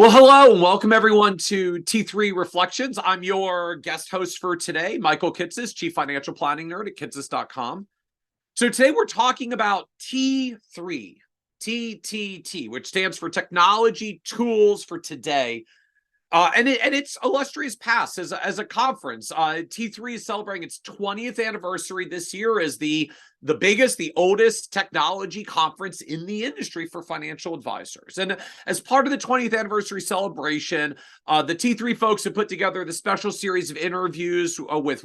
Well, hello and welcome everyone to T3 Reflections. I'm your guest host for today, Michael Kitces, Chief Financial Planning Nerd at Kitces.com. So today we're talking about T3, TTT, which stands for Technology Tools for Today. And its illustrious past as a conference. T3 is celebrating its 20th anniversary this year as the biggest, the oldest technology conference in the industry for financial advisors. And as part of the 20th anniversary celebration, the T3 folks have put together the special series of interviews with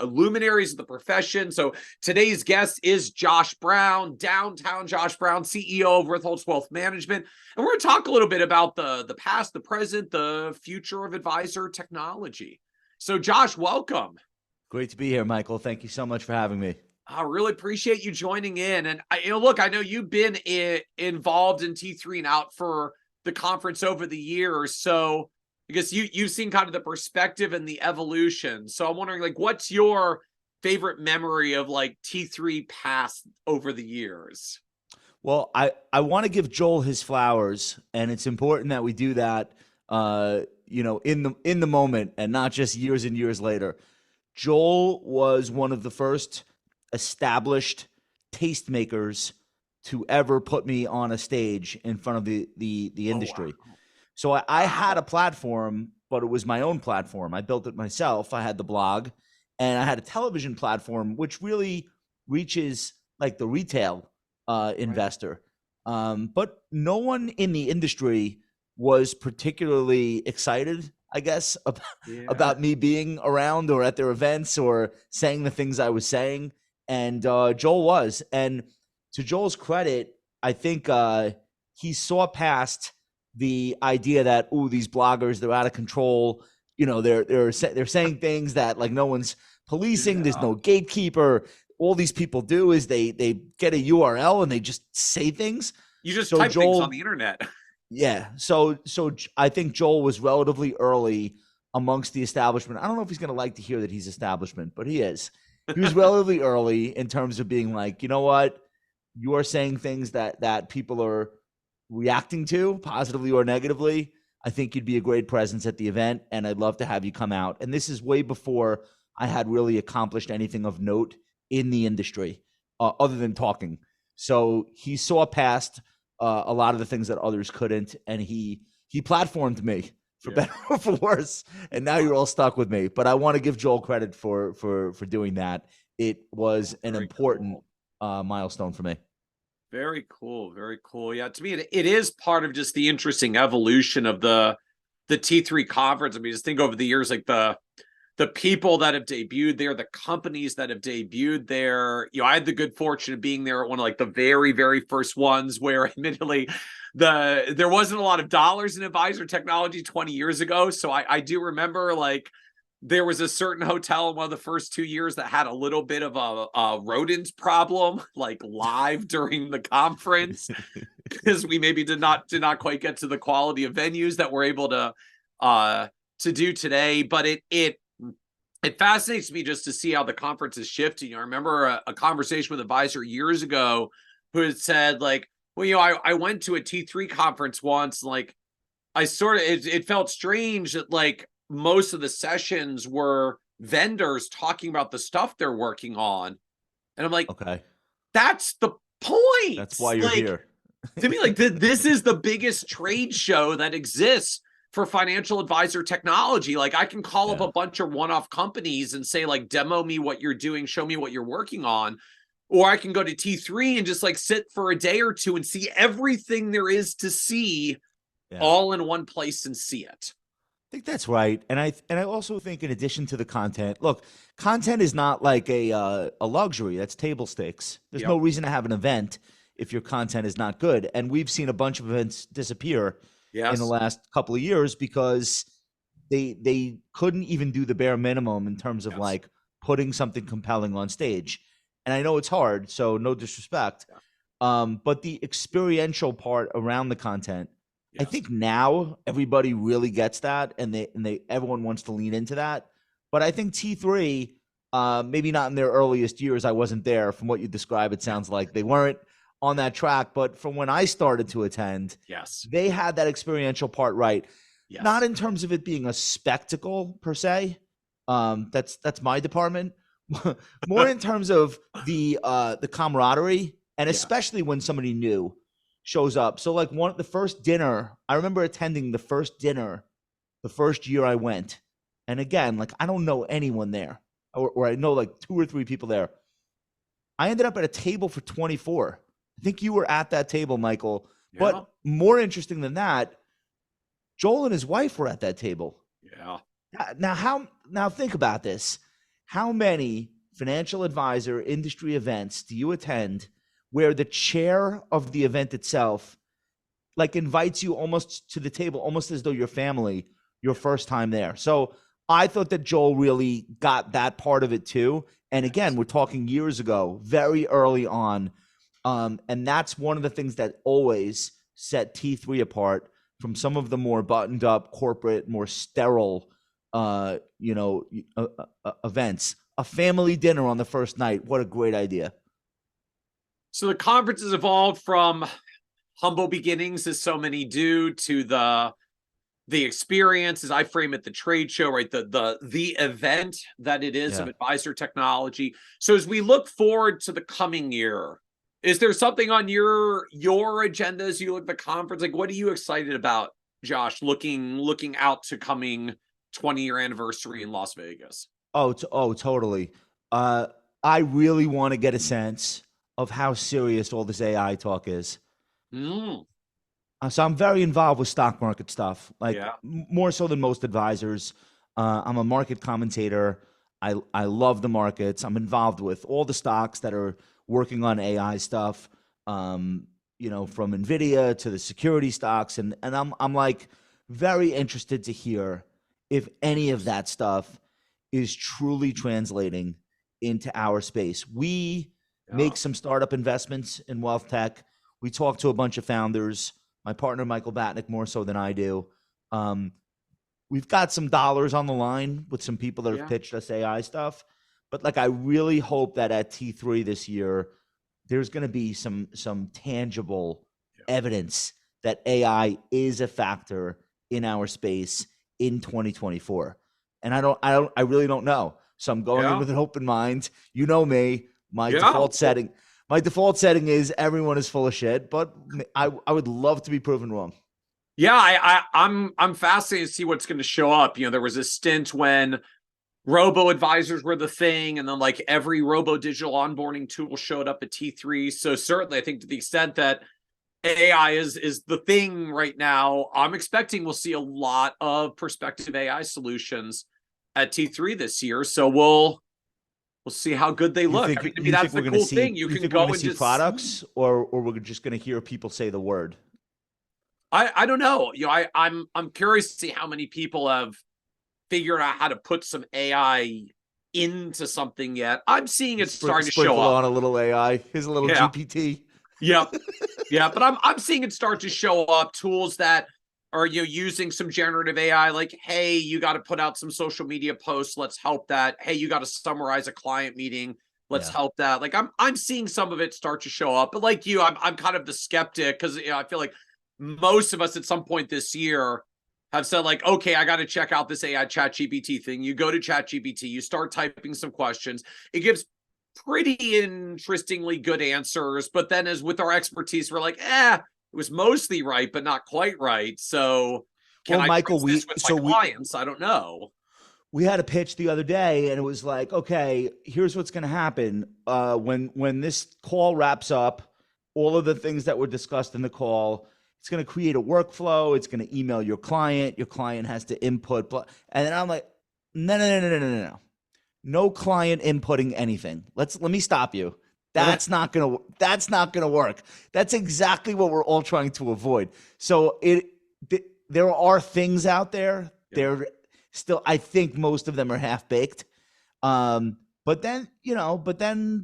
luminaries of the profession. So today's guest is Josh Brown, downtown Josh Brown, CEO of Ritholtz Wealth Management. And we're going to talk a little bit about the past, the present, the future of advisor technology. So Josh, welcome. Great to be here, Michael. Thank you so much for having me. I really appreciate you joining in. And look, I know you've been involved in T3 and out for the conference over the years. So I guess you've seen kind of the perspective and the evolution. So I'm wondering, like, what's your favorite memory of like T3 past over the years? Well, I want to give Joel his flowers, and it's important that we do that, in the moment and not just years and years later. Joel was one of the first established tastemakers to ever put me on a stage in front of the industry. Oh, wow. So I had a platform, but it was my own platform. I built it myself. I had the blog, and I had a television platform, which really reaches like the retail investor. But no one in the industry was particularly excited, I guess, about me being around or at their events or saying the things I was saying. And Joel was. And to Joel's credit, I think he saw past the idea that, these bloggers, they're out of control. You know, they're saying things that like no one's policing. Yeah. There's no gatekeeper. All these people do is they get a URL and they just say things. You just type things on the internet. Yeah. So I think Joel was relatively early amongst the establishment. I don't know if he's going to like to hear that he's establishment, but he is. He was relatively early in terms of being like, you know what? You are saying things that people are reacting to positively or negatively. I think you'd be a great presence at the event, and I'd love to have you come out. And this is way before I had really accomplished anything of note in the industry other than talking. So he saw past a lot of the things that others couldn't, and he platformed me for better or for worse. And now you're all stuck with me. But I want to give Joel credit for doing that. It was an important milestone for me. Very cool. Very cool. Yeah, to me, it is part of just the interesting evolution of the T3 conference. I mean, just think over the years, like the people that have debuted there, the companies that have debuted there. I had the good fortune of being there at one of like the very, very first ones where admittedly there wasn't a lot of dollars in advisor technology 20 years ago. So I do remember like there was a certain hotel in one of the first 2 years that had a little bit of a rodent problem, like live during the conference, because we maybe did not quite get to the quality of venues that we're able to do today. But it fascinates me just to see how the conference is shifting. I remember a conversation with an advisor years ago who had said, like, well, I went to a T3 conference once, like, it felt strange that, like, most of the sessions were vendors talking about the stuff they're working on. And I'm like, okay, that's the point. That's why you're here. To me, like, this is the biggest trade show that exists for financial advisor technology. Like, I can call up a bunch of one-off companies and say, like, demo me what you're doing, show me what you're working on. Or I can go to T3 and just like sit for a day or two and see everything there is to see all in one place and see it. I think that's right. And I also think, in addition to the content, look, content is not like a luxury. That's table stakes. There's no reason to have an event if your content is not good. And we've seen a bunch of events disappear in the last couple of years because they couldn't even do the bare minimum in terms of like putting something compelling on stage. And I know it's hard, so no disrespect. But the experiential part around the content, I think now everybody really gets that, and everyone wants to lean into that. But I think T3, maybe not in their earliest years, I wasn't there. From what you describe, it sounds like they weren't. on that track. But from when I started to attend, Yes. they had that experiential part right. Yes. Not in terms of it being a spectacle per se. That's my department. More in terms of the camaraderie, and especially when somebody new shows up. So like the first dinner, I remember attending the first dinner the first year I went. And again, like I don't know anyone there, or I know like 2 or 3 people there. I ended up at a table for 24. I think you were at that table, Michael. Yeah. But more interesting than that, Joel and his wife were at that table. Yeah. Now think about this. How many financial advisor industry events do you attend where the chair of the event itself like invites you almost to the table, almost as though you're family, your first time there? So I thought that Joel really got that part of it too. And again, we're talking years ago, very early on. And that's one of the things that always set T3 apart from some of the more buttoned up, corporate, more sterile, events. A family dinner on the first night. What a great idea. So the conference has evolved from humble beginnings, as so many do, to the experience, as I frame it, the trade show, right? The event that it is of advisor technology. So as we look forward to the coming year, is there something on your agenda as you look at the conference? Like, what are you excited about, Josh, looking out to coming 20-year anniversary in Las Vegas? Oh, totally. I really want to get a sense of how serious all this AI talk is. So I'm very involved with stock market stuff, like more so than most advisors. I'm a market commentator. I love the markets. I'm involved with all the stocks that are working on AI stuff, from NVIDIA to the security stocks. And I'm like very interested to hear if any of that stuff is truly translating into our space. We make some startup investments in wealth tech. We talk to a bunch of founders. My partner, Michael Batnick, more so than I do. We've got some dollars on the line with some people that have pitched us AI stuff. But like, I really hope that at T3 this year, there's going to be some tangible evidence that AI is a factor in our space in 2024. And I really don't know. So I'm going in with an open mind. You know me, my default setting is everyone is full of shit, but I would love to be proven wrong. Yeah, I'm fascinated to see what's going to show up. There was a stint when robo advisors were the thing, and then like every robo digital onboarding tool showed up at T3. So certainly, I think to the extent that AI is the thing right now, I'm expecting we'll see a lot of prospective AI solutions at T3 this year. So we'll see how good they look. I mean, that's the cool thing. You can go and see just products, or we're just going to hear people say the word. I don't know. I'm curious to see how many people have figured out how to put some AI into something yet. I'm seeing it starting to show up. On a little AI. Here's a little GPT. Yep. Yeah, but I'm seeing it start to show up. Tools that are using some generative AI, like, hey, you got to put out some social media posts. Let's help that. Hey, you got to summarize a client meeting. Let's help that. Like, I'm seeing some of it start to show up. But like you, I'm kind of the skeptic, because I feel like most of us at some point this year have said, like, okay, I got to check out this AI ChatGPT thing. You go to ChatGPT, you start typing some questions. It gives pretty interestingly good answers. But then, as with our expertise, we're like, it was mostly right, but not quite right. So Michael, with my clients? I don't know. We had a pitch the other day, and it was like, okay, here's what's going to happen. When this call wraps up, all of the things that were discussed in the call, it's going to create a workflow. It's going to email your client. Your client has to input. And then I'm like, no. No client inputting anything. Let me stop you. That's not gonna work. That's exactly what we're all trying to avoid. So there are things out there. They're still, I think most of them are half baked. But then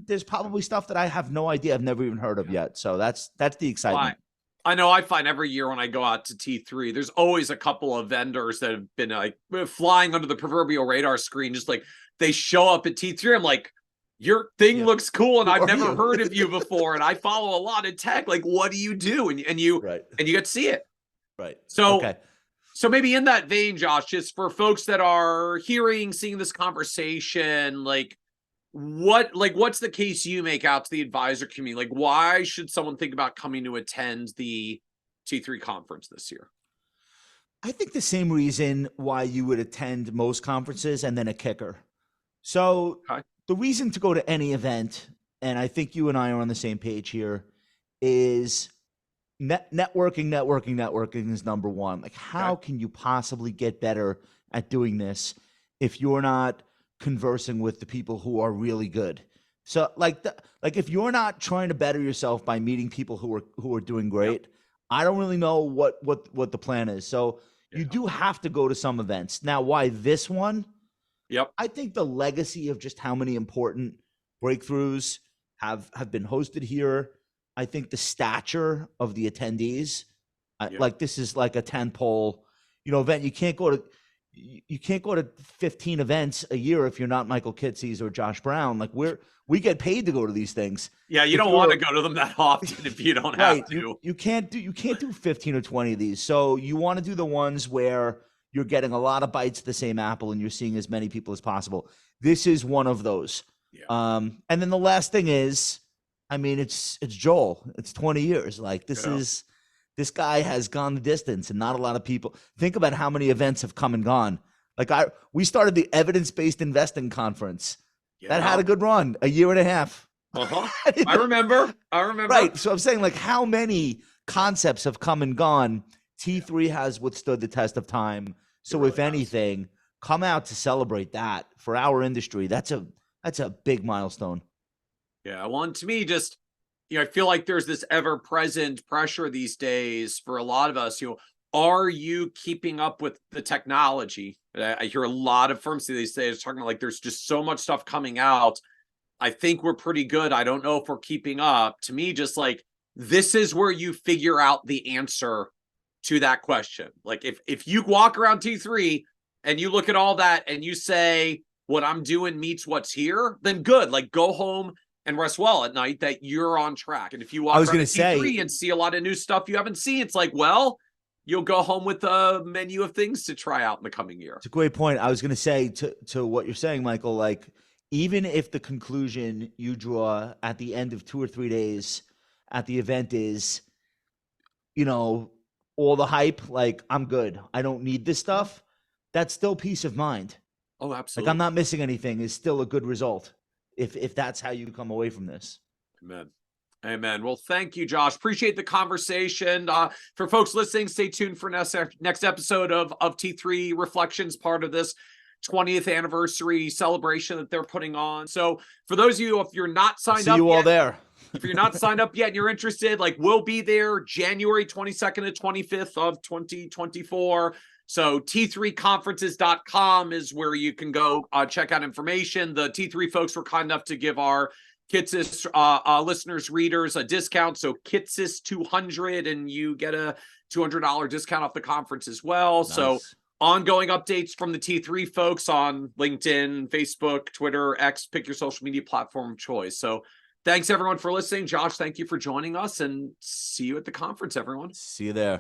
there's probably stuff that I have no idea. I've never even heard of yet. So that's the excitement. I know I find every year when I go out to T3, there's always a couple of vendors that have been like flying under the proverbial radar screen. Just like they show up at T3. I'm like, your thing Yeah. looks cool and Who I've are never you? heard of you before. And I follow a lot of tech. Like, what do you do? And you Right. get to see it. Right. So, Okay. so maybe in that vein, Josh, just for folks that are seeing this conversation, what's the case you make out to the advisor community? Like, why should someone think about coming to attend the T3 conference this year? I think the same reason why you would attend most conferences and then a kicker. So Okay. the reason to go to any event, and I think you and I are on the same page here, is networking is number one. Like, how can you possibly get better at doing this if you're not conversing with the people who are really good? So like if you're not trying to better yourself by meeting people who are doing great, I don't really know what the plan is. So you do have to go to some events. Now, why this one? Yep. I think the legacy of just how many important breakthroughs have been hosted here. I think the stature of the attendees, like this is like a 10-pole, event. You can't go to 15 events a year if you're not Michael Kitces or Josh Brown. Like we get paid to go to these things. Yeah, you don't want to go to them that often if you don't have to. You can't do 15 or 20 of these. So you want to do the ones where you're getting a lot of bites of the same apple and you're seeing as many people as possible. This is one of those. Yeah. And then the last thing is, I mean, it's Joel. It's 20 years. Like this guy has gone the distance, and not a lot of people think about how many events have come and gone. Like we started the evidence-based investing conference. That had a good run, a year and a half. Uh-huh. I remember. Right. So I'm saying, like, how many concepts have come and gone? T3 has withstood the test of time. So if anything, come out to celebrate that for our industry. That's a big milestone. Yeah. Well, and to me, just, I feel like there's this ever-present pressure these days for a lot of us. Are you keeping up with the technology? I hear a lot of firms these days talking like there's just so much stuff coming out. I think we're pretty good. I don't know if we're keeping up. To me, just like this is where you figure out the answer to that question. Like if you walk around T3 and you look at all that and you say what I'm doing meets what's here, then good. Like go home and rest well at night that you're on track. And if you walk around T3 and see a lot of new stuff you haven't seen, it's like, well, you'll go home with a menu of things to try out in the coming year. It's a great point. I was going to say to what you're saying, Michael, like even if the conclusion you draw at the end of 2 or 3 days at the event is, all the hype, like I'm good, I don't need this stuff, that's still peace of mind. Oh, absolutely. Like I'm not missing anything is still a good result if that's how you come away from this. Amen. Well, thank you, Josh. Appreciate the conversation. For folks listening, stay tuned for next episode of T3 Reflections, part of this 20th anniversary celebration that they're putting on. So for those of you, if you're not signed up, all there. If you're not signed up yet and you're interested, like we'll be there January 22nd to 25th of 2024. So T3conferences.com is where you can go check out information. The T3 folks were kind enough to give our Kitces listeners, readers a discount. So Kitces 200 and you get a $200 discount off the conference as well. Nice. So ongoing updates from the T3 folks on LinkedIn, Facebook, Twitter, X, pick your social media platform of choice. So thanks everyone for listening. Josh, thank you for joining us and see you at the conference, everyone. See you there.